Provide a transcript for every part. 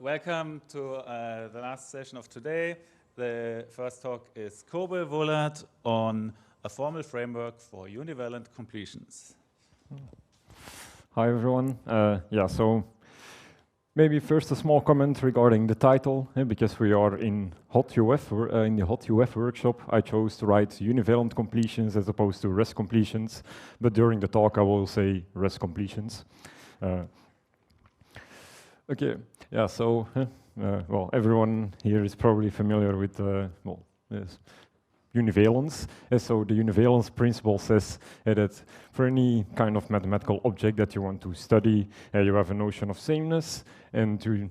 Welcome to the last session of today. The first talk is Kobe Wullaert on a formal framework for univalent completions. Hi everyone. So maybe first a small comment regarding the title, because we are in HoTT-UF, in the HoTT-UF workshop. I chose to write univalent completions as opposed to rest completions, but during the talk I will say rest completions. Well, everyone here is probably familiar with univalence. So the univalence principle says that for any kind of mathematical object that you want to study, you have a notion of sameness, and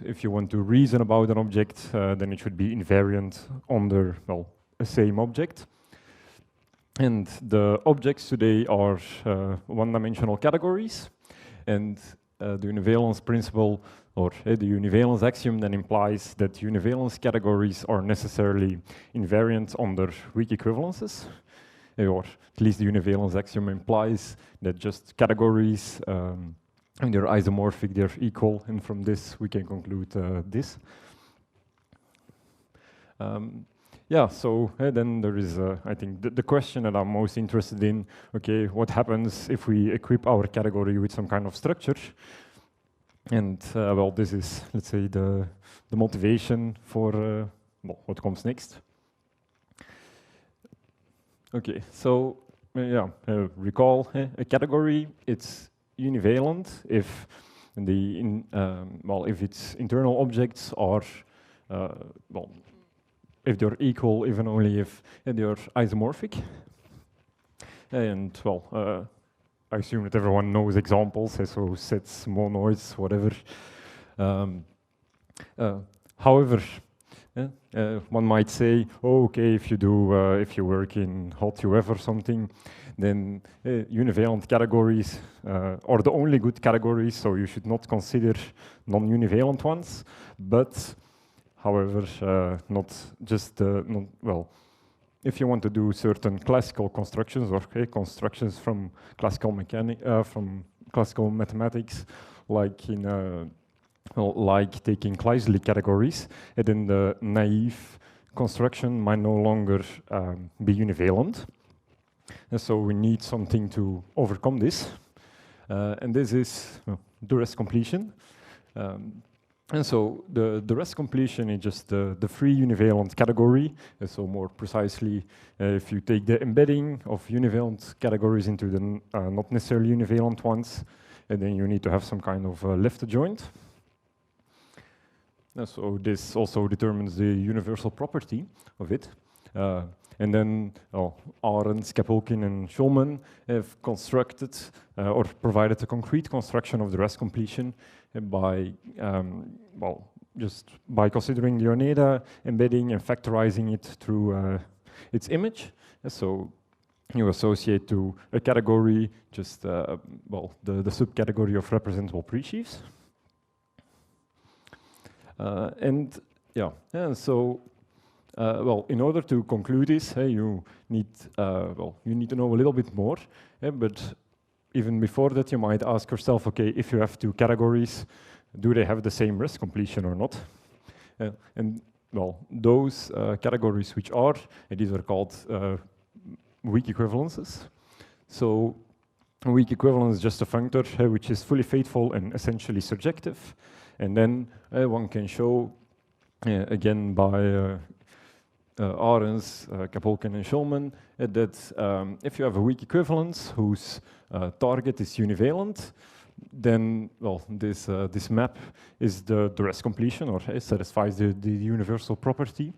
if you want to reason about an object, then it should be invariant under, a same object. And the objects today are one-dimensional categories, and the univalence principle, or the univalence axiom, then implies that univalence categories are necessarily invariant under weak equivalences, or at least the univalence axiom implies that just categories, when they're isomorphic, they're equal, and from this we can conclude this. Then there is, I think, the question that I'm most interested in, okay, what happens if we equip our category with some kind of structure? And, this is, let's say, the motivation for what comes next. Okay, so, recall, a category, it's univalent if if its internal objects are, if they're equal, even only if they're isomorphic. And I assume that everyone knows examples, so sets, monoids, whatever. However, one might say, oh, okay, if you work in HoTT-UF or something, then univalent categories are the only good categories, so you should not consider non-univalent ones. But however, not just if you want to do certain classical constructions or constructions from classical mathematics, like like taking Kleisli categories, and then the naive construction might no longer be univalent. And so we need something to overcome this, and this is the rest completion. And so the rest completion is just the free univalent category. And so more precisely, if you take the embedding of univalent categories into the not necessarily univalent ones, and then you need to have some kind of left adjoint. And so this also determines the universal property of it. And then Arends, Kapelkin, and Schulman have constructed or provided a concrete construction of the rest completion by just by considering the Oneda embedding and factorizing it through its image. So you associate to a category just the subcategory of representable presheaves. In order to conclude this, you need to know a little bit more. But even before that, you might ask yourself, okay, if you have two categories, do they have the same rest completion or not? Those categories which are, these are called weak equivalences. So a weak equivalence is just a functor which is fully faithful and essentially surjective. And then one can show, again by Arends, Kapelkin, and Schulman, that if you have a weak equivalence whose target is univalent, then this map is the rest completion, or satisfies the universal property.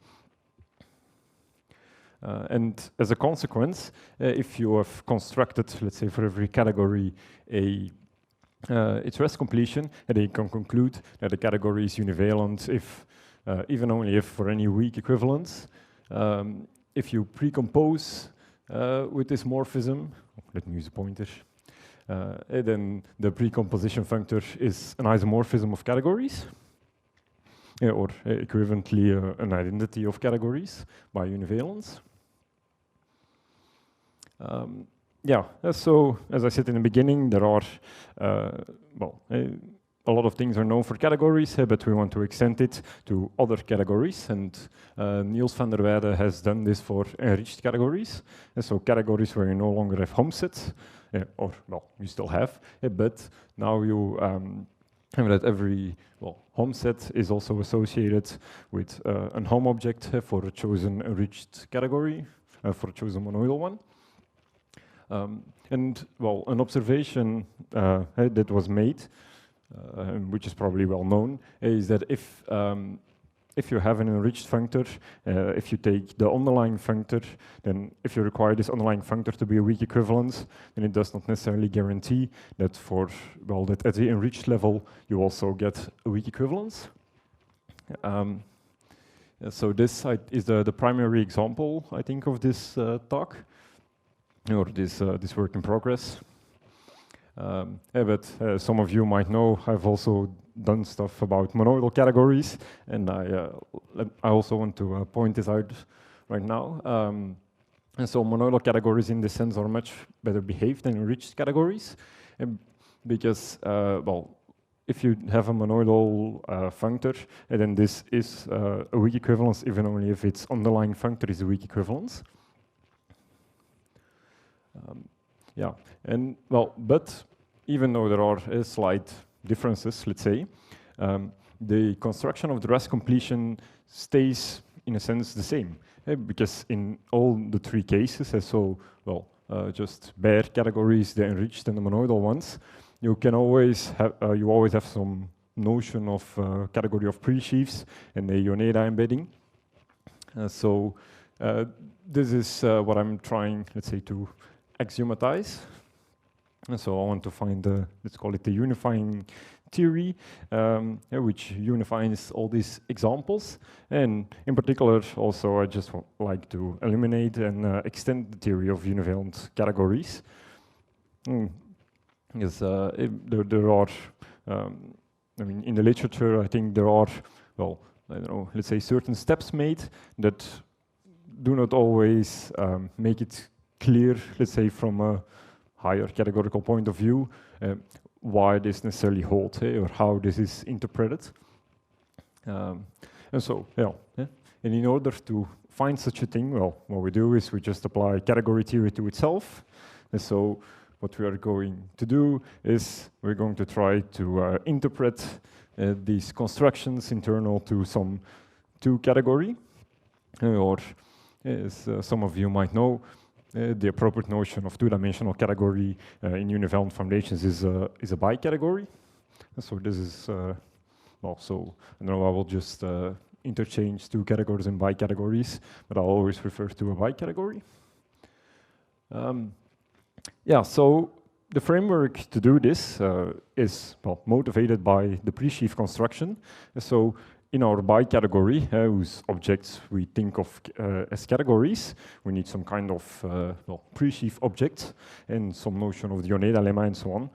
And as a consequence, if you have constructed, let's say, for every category its rest completion, and you can conclude that the category is univalent if even only if for any weak equivalence. If you precompose with this morphism, let me use a pointer, then the precomposition functor is an isomorphism of categories, or equivalently an identity of categories by univalence. So as I said in the beginning, there are a lot of things are known for categories, but we want to extend it to other categories. And Niels van der Weijden has done this for enriched categories. And so categories where you no longer have home sets, or, well, you still have, but now you have that every, well, home set is also associated with an home object for a chosen enriched category, for a chosen monoidal one. And, well, an observation that was made, which is probably well known, is that if you have an enriched functor, if you take the underlying functor, then if you require this underlying functor to be a weak equivalence, then it does not necessarily guarantee that for, well, that at the enriched level, you also get a weak equivalence. So this is the primary example, I think, of this talk, or this work in progress. But some of you might know I've also done stuff about monoidal categories, and I also want to point this out right now. And so monoidal categories in this sense are much better behaved than enriched categories, because, well, if you have a monoidal functor, and then this is a weak equivalence, even only if its underlying functor is a weak equivalence. Yeah, and well, but even though there are slight differences, let's say, the construction of the rest completion stays, in a sense, the same, because in all the three cases, so, well, just bare categories, the enriched and the monoidal ones, you can always have, you always have some notion of category of pre-sheaves and the Yoneda embedding. So this is what I'm trying, let's say, to axiomatize. And so I want to find let's call it the unifying theory, which unifies all these examples. And in particular, also, I just like to eliminate and extend the theory of univalent categories. Because there are, I mean, in the literature, I think there are, well, I don't know, let's say certain steps made that do not always make it clear, let's say, from a higher categorical point of view, why this necessarily holds, or how this is interpreted. And so, yeah, and in order to find such a thing, well, what we do is we just apply category theory to itself. And so what we are going to do is we're going to try to interpret these constructions internal to some two category, or as some of you might know, the appropriate notion of two-dimensional category in univalent foundations is a bicategory. So this is, well, so I don't know, I will just interchange two categories and bicategories, but I'll always refer to a bicategory. Yeah, so the framework to do this is, well, motivated by the pre-sheaf construction. So in our bicategory, whose objects we think of as categories, we need some kind of well, pre-sheaf object and some notion of the Yoneda lemma and so on.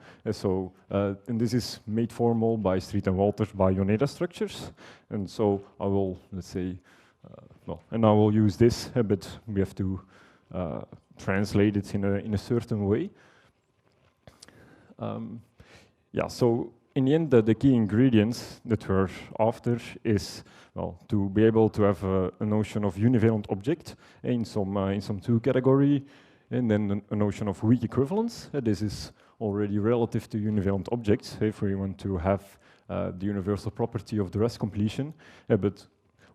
And this is made formal by Street and Walter by Yoneda structures. And so I will, let's say, well, and I will use this, but we have to translate it in a certain way. Yeah, so in the end, the key ingredients that we're after is, well, to be able to have a notion of univalent object in some two category, and then a notion of weak equivalence. This is already relative to univalent objects, if we want to have the universal property of the rest completion. But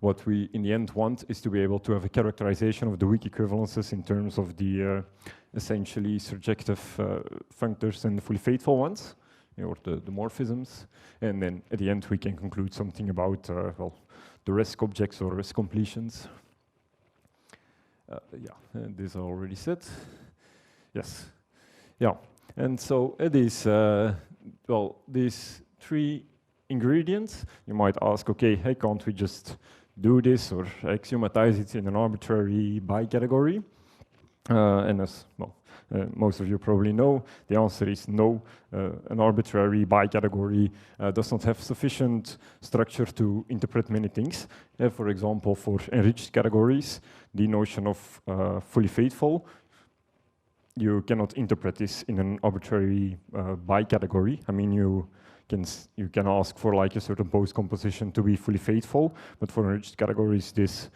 what we in the end want is to be able to have a characterization of the weak equivalences in terms of the essentially surjective functors and the fully faithful ones, or the morphisms. And then at the end we can conclude something about well, the rest objects or rest completions. Yeah, and this I already said. Yes. Yeah, and so it is, well, these three ingredients, you might ask, okay, hey, can't we just do this or axiomatize it in an arbitrary bicategory? And as, well, most of you probably know, the answer is no. An arbitrary bicategory does not have sufficient structure to interpret many things. For example, for enriched categories, the notion of fully faithful, you cannot interpret this in an arbitrary bicategory. I mean, you you can ask for like a certain post composition to be fully faithful, but for enriched categories, this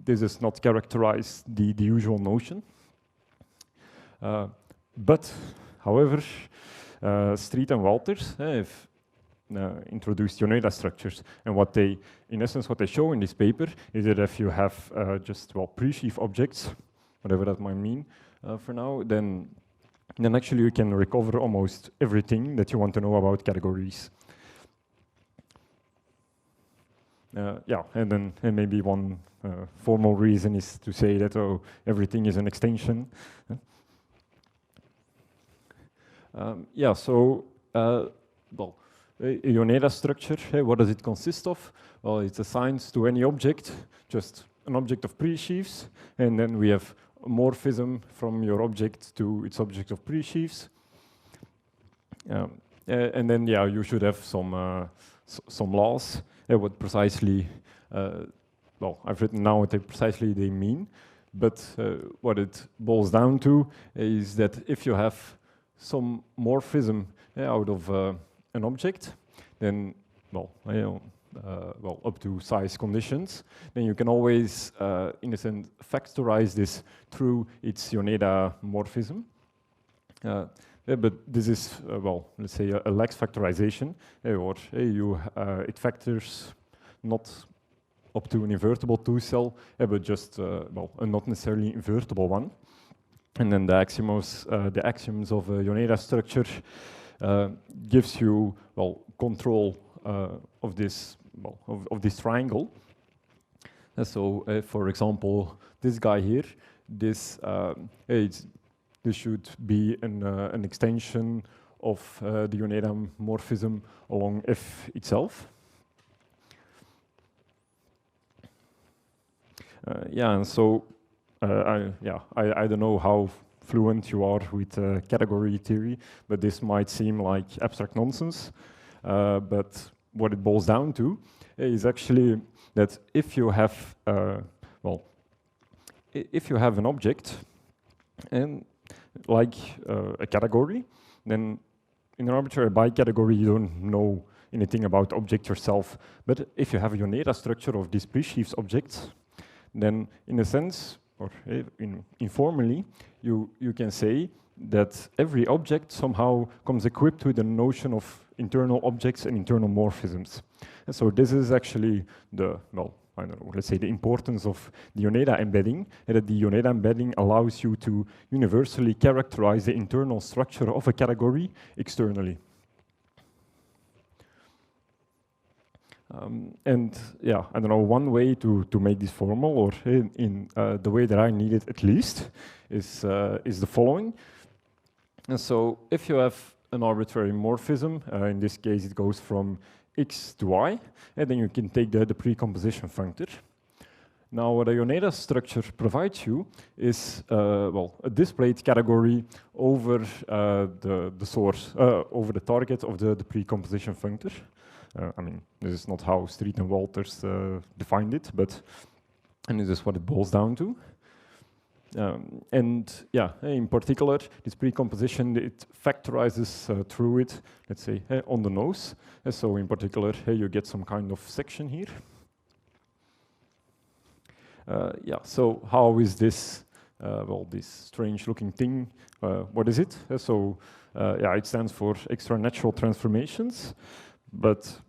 is not characterize the usual notion. But, however, Street and Walters have introduced UNEDA structures, and in essence, what they show in this paper is that if you have just pre-sheaf objects, whatever that might mean for now, then actually you can recover almost everything that you want to know about categories. And maybe one formal reason is to say that everything is an extension. A UNEDA structure, what does it consist of? Well, it's assigned to any object, just an object of pre-sheaves, and then we have a morphism from your object to its object of pre-sheaves. And then, you should have some laws. What precisely, I've written now what precisely they mean, but what it boils down to is that if you have some morphism out of an object, then, up to size conditions, then you can always, in a sense, factorize this through its UNEDA morphism. But this is, let's say a lax factorization, or it factors not up to an invertible two-cell, but just, a not necessarily invertible one. And then the axioms of a UNEDA structure gives you control of this triangle. And so, for example, this guy here, this should be an extension of the UNEDA morphism along F itself. And so I don't know how fluent you are with category theory, but this might seem like abstract nonsense. But what it boils down to is actually that if you have, if you have an object and like a category, then in an arbitrary bi-category you don't know anything about the object yourself. But if you have a UNEDA structure of these pre-sheaves objects, then in a sense, or informally, you can say that every object somehow comes equipped with the notion of internal objects and internal morphisms. And so this is actually the, let's say the importance of the UNEDA embedding, and that the UNEDA embedding allows you to universally characterize the internal structure of a category externally. I don't know, one way to make this formal, or in the way that I need it at least, is the following. And so if you have an arbitrary morphism, in this case it goes from x to y, and then you can take the precomposition functor. Now what a UNEDA structure provides you is a displayed category over the source, over the target of the precomposition functor. I mean, this is not how Street and Walters defined it, and this is what it boils down to. In particular, this precomposition, it factorizes through it, let's say, on the nose. So in particular, you get some kind of section here. So how is this, this strange looking thing, what is it? It stands for extra natural transformations. But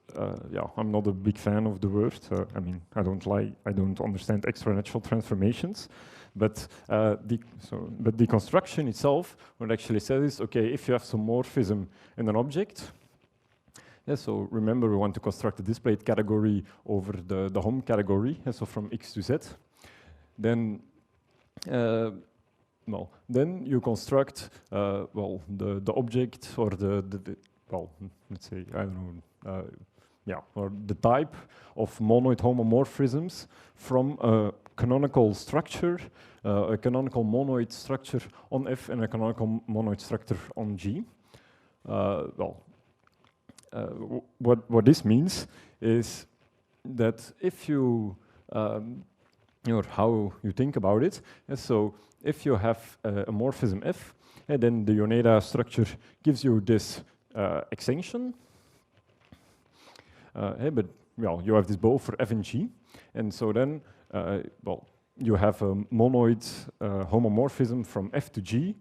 I'm not a big fan of the word. I mean, I don't understand extra-natural transformations. But the construction itself, what it actually says is, okay, if you have some morphism in an object, so remember we want to construct a displayed category over the home category, so from X to Z, then then you construct the object or let's say, I don't know, or the type of monoid homomorphisms from a canonical structure, a canonical monoid structure on F and a canonical monoid structure on G. What this means is that if you, or how you think about it, so if you have a morphism F, and then the UNEDA structure gives you this extension, but well, you have this both for F and G, and so then well, you have a monoid homomorphism from F to G,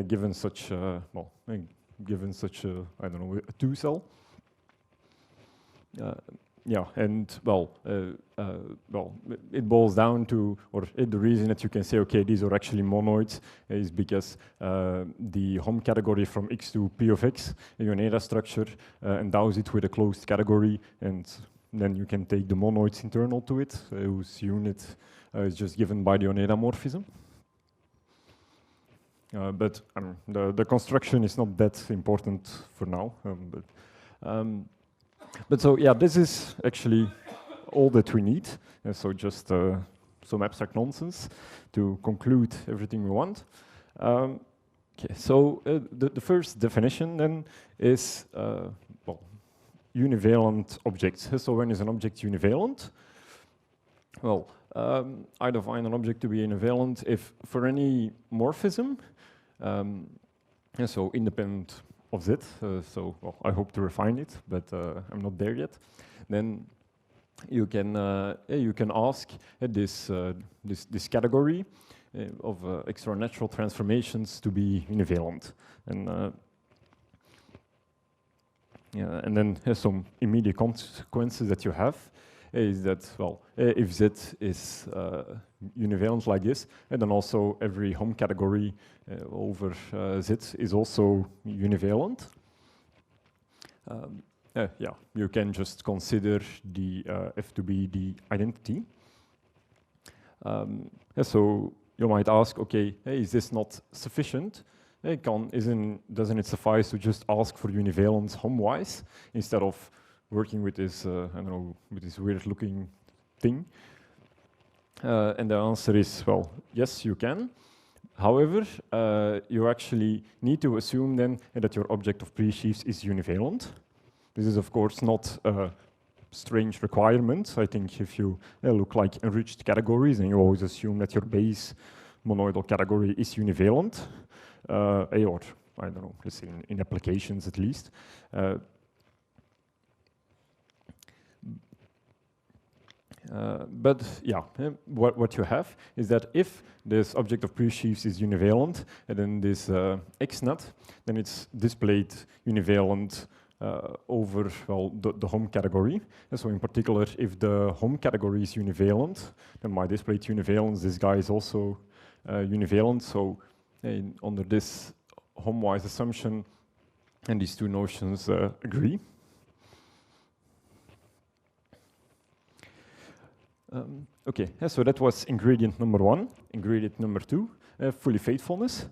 given such well, given such a, I don't know, a 2 cell. Yeah, and well, it boils down to, or the reason that you can say, okay, these are actually monoids is because the Hom category from X to P of X, a Yoneda structure, endows it with a closed category, and then you can take the monoids internal to it, whose unit is just given by the Yoneda morphism. But the construction is not that important for now. But so yeah, this is actually all that we need. So just some abstract nonsense to conclude everything we want. Okay, so the first definition then is well, univalent objects. So when is an object univalent? Well, I define an object to be univalent if for any morphism, and so independent of Z, so well, I hope to refine it, but I'm not there yet. Then you can ask this category of extranatural transformations to be univalent, and yeah, and then some immediate consequences that you have is that, well, if Z is univalent like this, and then also every Hom category over Z is also univalent. Yeah, you can just consider the F to be the identity. So you might ask, okay, hey, is this not sufficient? Doesn't it suffice to just ask for univalence Hom-wise instead of working with this, I don't know, with this weird-looking thing? And the answer is, well, yes, you can. However, you actually need to assume then that your object of pre-sheaves is univalent. This is, of course, not a strange requirement. I think if you look like enriched categories, then you always assume that your base monoidal category is univalent, or I don't know, let's say in applications at least. But yeah, what you have is that if this object of pre-sheaves is univalent, and then this XNAT, then it's displayed univalent over, well, the Hom category. And so in particular, if the Hom category is univalent, then my displayed univalence, this guy is also univalent. So under this Hom-wise assumption, and these two notions agree. Okay, so that was ingredient number 1. Ingredient number 2, fully faithfulness.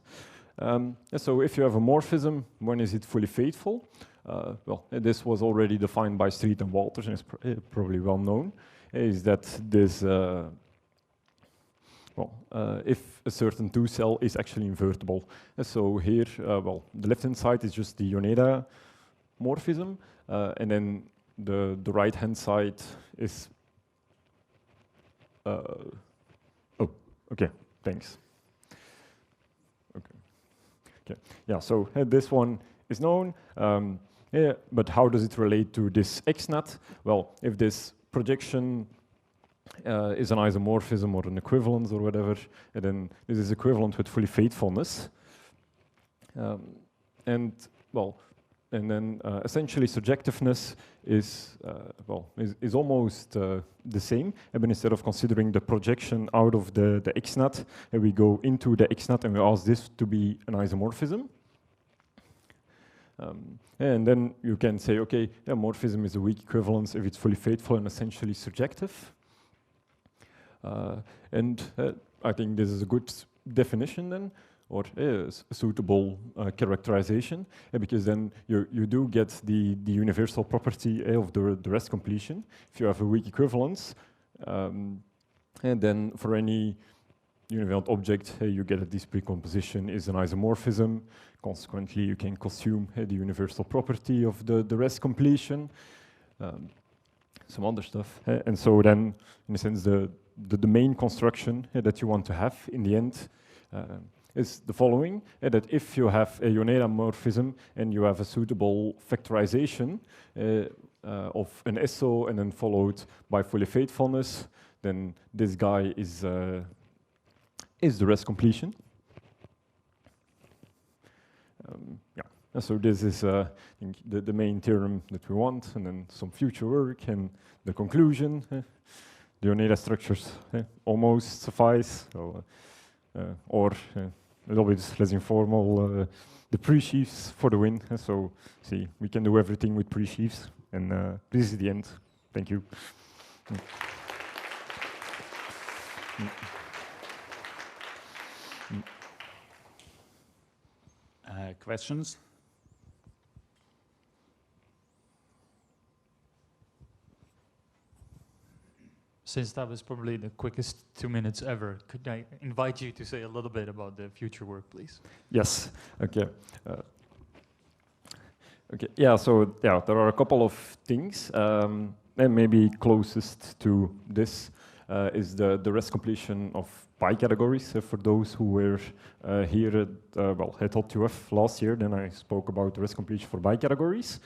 So if you have a morphism, when is it fully faithful? Well, this was already defined by Street and Walters, and it's probably well known, is that this, if a certain 2 cell is actually invertible. So here, well, the left-hand side is just the Yoneda morphism, and then the right-hand side is oh, okay, thanks. Okay, yeah, so this one is known, yeah, but how does it relate to this XNAT? Well, if this projection is an isomorphism or an equivalence or whatever, and then this is equivalent with fully faithfulness. And then essentially surjectiveness is is almost the same. But instead of considering the projection out of the XNAT, we go into the XNAT and we ask this to be an isomorphism. And then you can say, okay, yeah, morphism is a weak equivalence if it's fully faithful and essentially surjective. And I think this is a good definition then, or a suitable characterization, because then you do get the universal property of the rest completion. If you have a weak equivalence, and then for any univalent object, you get that this precomposition is an isomorphism. Consequently, you can consume the universal property of the rest completion, some other stuff. And so then, in a sense, the main construction that you want to have in the end is the following, that if you have a Yoneda morphism and you have a suitable factorization, of an SO and then followed by fully faithfulness, then this guy is the rest completion. Yeah. And so this is I think the main theorem that we want, and then some future work and the conclusion. The Oneida structures almost suffice, so, or a little bit less informal, the pre-sheaves for the win. So see, we can do everything with pre-sheaves, and this is the end. Thank you. Questions? Since that was probably the quickest 2 minutes ever, could I invite you to say a little bit about the future work, please? Yes. Okay. Okay. Yeah. So yeah, there are a couple of things, and maybe closest to this is the rest completion of pi categories. For those who were here at HoTT-UF last year, then I spoke about the rest completion for pi categories,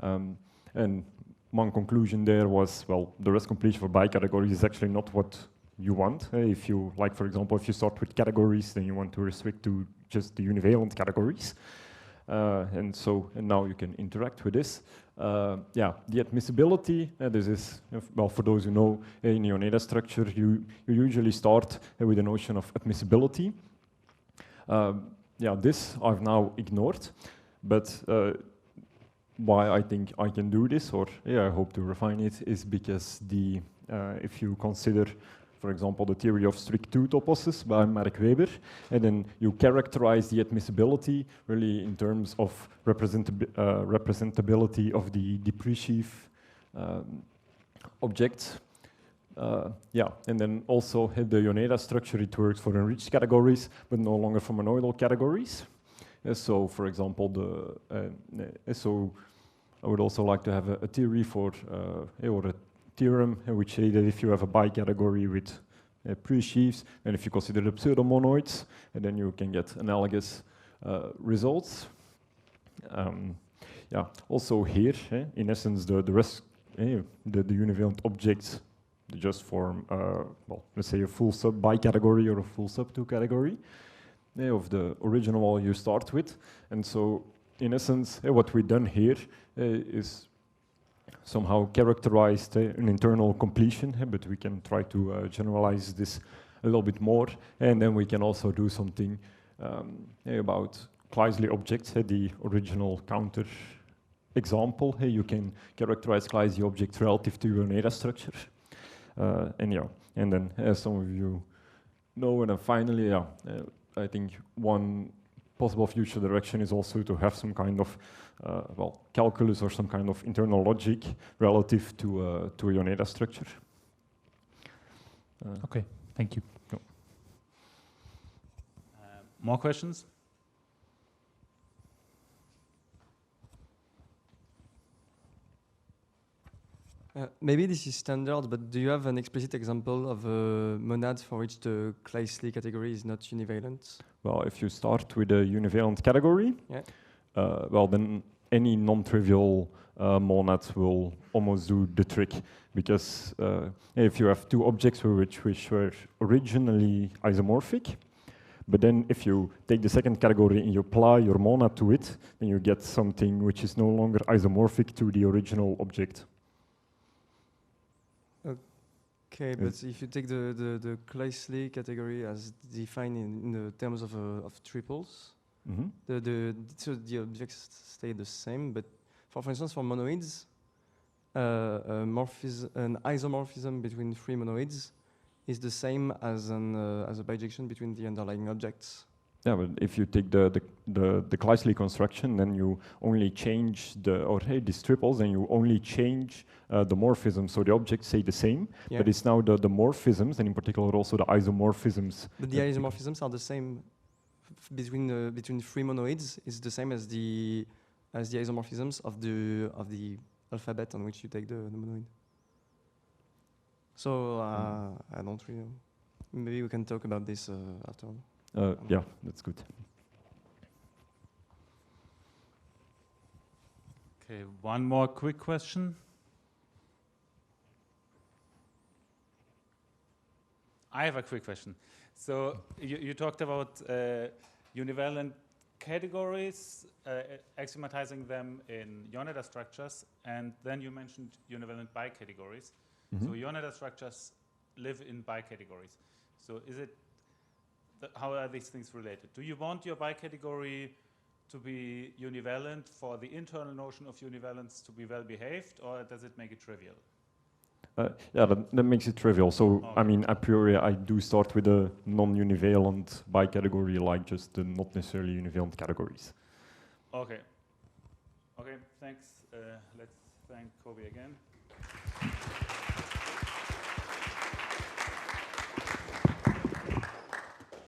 and one conclusion there was, well, the rest completion for pi categories is actually not what you want. If you, like, for example, if you start with categories, then you want to restrict to just the univalent categories. And now you can interact with this. Yeah, the admissibility, this is, well, for those who know, in the Oneida structure, you usually start with the notion of admissibility. Yeah, this I've now ignored, but why I think I can do this, or yeah, I hope to refine it, is because if you consider, for example, the theory of strict two toposes by Mark Weber, and then you characterize the admissibility really in terms of representability of the pre-sheaf objects. Yeah, and then also the Oneida structure, it works for enriched categories, but no longer for monoidal categories. So, for example, so I would also like to have a theory for, or a theorem which say that if you have a bi-category with pre-sheaves, and if you consider the pseudomonoids, and then you can get analogous results. Yeah. Also here, in essence, the rest, the univalent objects just form, well, let's say a full sub bi-category or a full sub two category of the original you start with, and so in essence, what we've done here is somehow characterized an internal completion, but we can try to generalize this a little bit more, and then we can also do something about Kleisli objects, the original counter example. You can characterize Kleisli objects relative to your Oneida structure, and yeah, and then as some of you know, and then finally, yeah, I think one possible future direction is also to have some kind of well, calculus or some kind of internal logic relative to a Oneida structure. Okay, thank you. No. More questions? Maybe this is standard, but do you have an explicit example of a monad for which the Kleisli category is not univalent? Well, if you start with a univalent category, yeah. Well, then any non-trivial monad will almost do the trick, because if you have two objects which were originally isomorphic, but then if you take the second category and you apply your monad to it, then you get something which is no longer isomorphic to the original object. Okay, but if you take the Kleisli category as defined in the terms of triples, so the objects stay the same. But for instance, for monoids, an isomorphism between three monoids is the same as a bijection between the underlying objects. Yeah, but if you take the Kleisli construction, then you only change these triples, then you only change the morphism. So the objects stay the same, yeah. But it's now the morphisms, and in particular also the isomorphisms. But the isomorphisms are the same between three monoids. Is the same as the isomorphisms of the alphabet on which you take the monoid. So I don't really know. Maybe we can talk about this after. Yeah, that's good. Okay, one more quick question. I have a quick question. So you talked about univalent categories, axiomatizing them in Yoneda structures, and then you mentioned univalent bicategories. So Yoneda structures live in bicategories. So is it, how are these things related? Do you want your bicategory to be univalent for the internal notion of univalence to be well behaved, or does it make it trivial? Yeah, that makes it trivial. So, I mean, a priori, I do start with a non-univalent bicategory, like just the not necessarily univalent categories. Okay. Okay, thanks. Let's thank Kobe again.